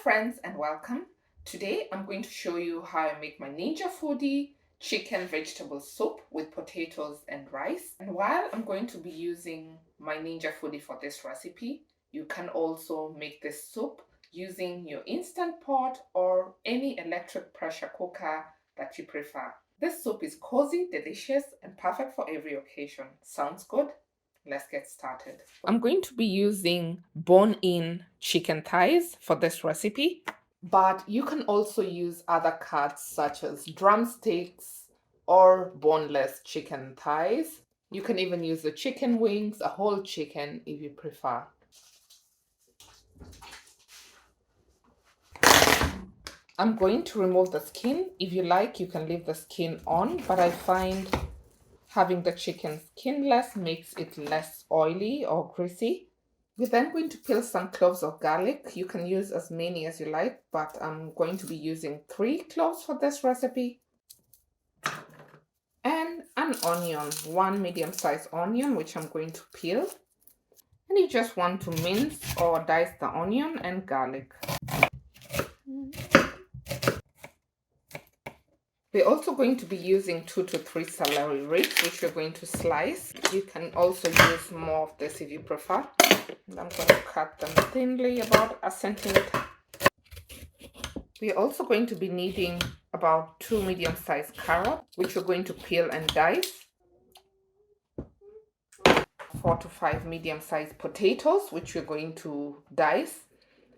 friends and welcome. Today I'm going to show you how I make my Ninja Foodi chicken vegetable soup with potatoes and rice. And while I'm going to be using my Ninja Foodi for this recipe, you can also make this soup using your Instant Pot or any electric pressure cooker that you prefer. This soup is cozy, delicious, and perfect for every occasion. Sounds good? Let's get started. I'm going to be using bone-in chicken thighs for this recipe, but you can also use other cuts such as drumsticks or boneless chicken thighs. You can even use the chicken wings, a whole chicken if you prefer. I'm going to remove the skin. If you like, you can leave the skin on, but I find having the chicken skinless makes it less oily or greasy. We're then going to peel some cloves of garlic. You can use as many as you like, but I'm going to be using 3 cloves for this recipe. And an onion, 1 medium-sized onion, which I'm going to peel. And you just want to mince or dice the onion and garlic. We're also going to be using 2 to 3 celery ribs, which we're going to slice. You can also use more of this if you prefer. And I'm going to cut them thinly, about a centimeter. We're also going to be needing about 2 medium-sized carrots, which we're going to peel and dice. 4 to 5 medium-sized potatoes, which we're going to dice.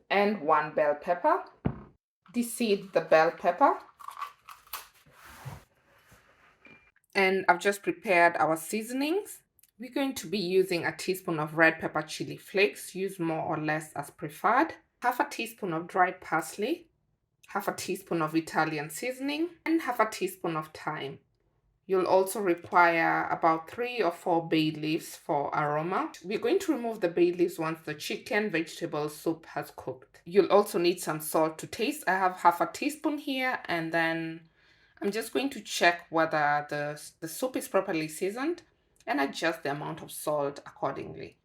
And 1 bell pepper. Deseed the bell pepper. And I've just prepared our seasonings. We're going to be using a teaspoon of red pepper chili flakes, use more or less as preferred, half a teaspoon of dried parsley, half a teaspoon of Italian seasoning, and half a teaspoon of thyme. You'll also require about 3 or 4 bay leaves for aroma. We're going to remove the bay leaves once the chicken vegetable soup has cooked. You'll also need some salt to taste. I have half a teaspoon here, and then I'm just going to check whether the soup is properly seasoned and adjust the amount of salt accordingly.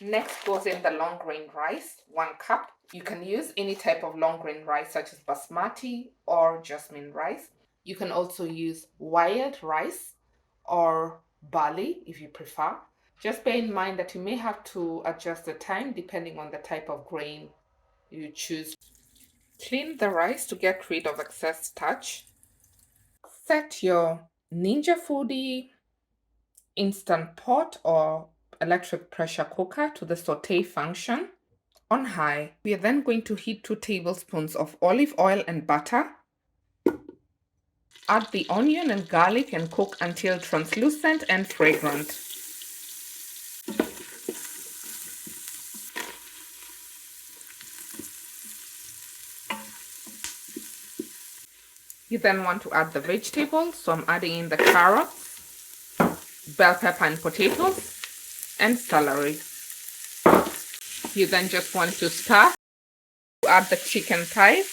Next goes in the long grain rice, 1 cup. You can use any type of long grain rice such as basmati or jasmine rice. You can also use wired rice or barley if you prefer. Just bear in mind that you may have to adjust the time depending on the type of grain you choose. Clean the rice to get rid of excess starch. Set your Ninja Foodi Instant Pot or electric pressure cooker to the saute function on high. We are then going to heat 2 tablespoons of olive oil and butter. Add the onion and garlic and cook until translucent and fragrant. You then want to add the vegetables, so I'm adding in the carrots, bell pepper and potatoes, and celery. You then just want to stir. Add the chicken thighs.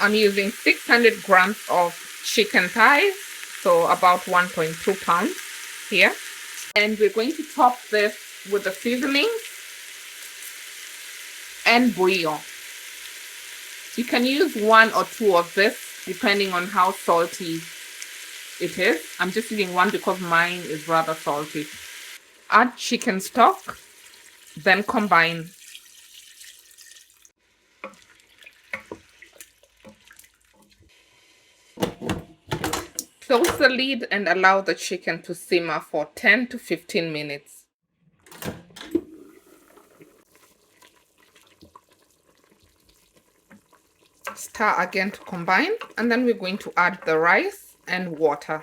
I'm using 600 grams of chicken thighs, so about 1.2 pounds here. And we're going to top this with the seasonings and bouillon. You can use 1 or 2 of this depending on how salty it is. I'm just using 1 because mine is rather salty. Add chicken stock, then combine. Close the lid and allow the chicken to simmer for 10 to 15 minutes. Stir again to combine, and then we're going to add the rice and water.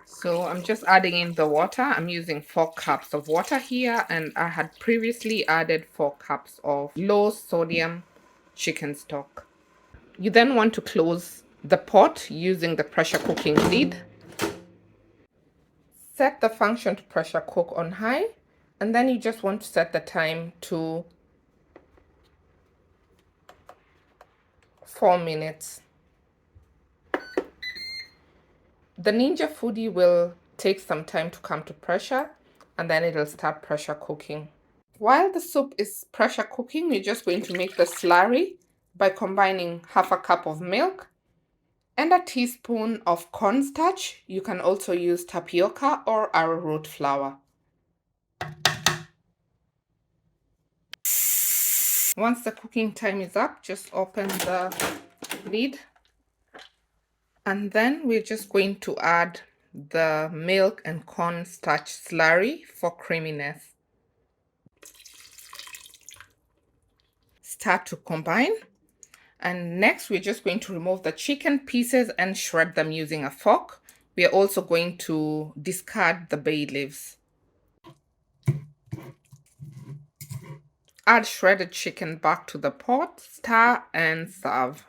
So I'm just adding in the water. I'm using 4 cups of water here, and I had previously added 4 cups of low sodium chicken stock. You then want to close the pot using the pressure cooking lid. Set the function to pressure cook on high, and then you just want to set the time to 4 minutes. The Ninja Foodi will take some time to come to pressure, and then it'll start pressure cooking. While the soup is pressure cooking, we're just going to make the slurry by combining half a cup of milk and a teaspoon of cornstarch. You can also use tapioca or arrowroot flour. Once the cooking time is up, just open the lid, and then we're just going to add the milk and cornstarch slurry for creaminess. Start to combine, and next we're just going to remove the chicken pieces and shred them using a fork. We are also going to discard the bay leaves. Add shredded chicken back to the pot, stir and serve.